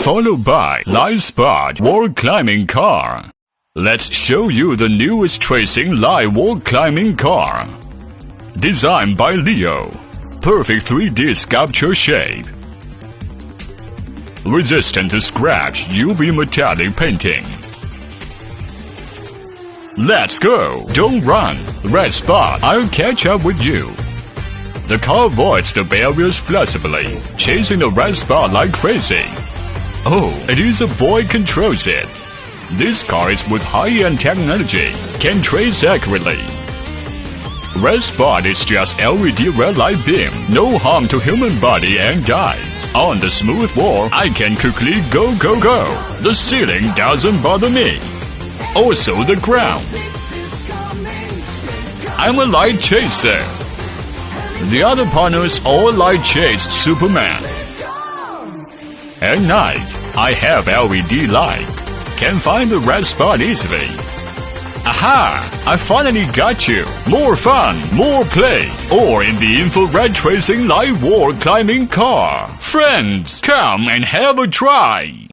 followed by Light Spot Wall Climbing Car. Let's show you the newest tracing light wall climbing car. Designed by Leo. Perfect 3D sculpture shape. Resistant to scratch UV metallic painting. Let's go! Don't run! Red Spot, I'll catch up with you. The car avoids the barriers flexibly, chasing the red spot like crazy. Oh, it is a boy controls it. This car is with high-end technology, can trace accurately. Red spot is just LED red light beam, no harm to human body and eyes. On the smooth wall, I can quickly go. The ceiling doesn't bother me. Also the ground. I'm a light chaser. The other partners all light chase Superman. At night, I have LED light. Can find the red spot easily. Aha! I finally got you! More fun, more play, or in the infrared tracing light wall climbing car. Friends, come and have a try!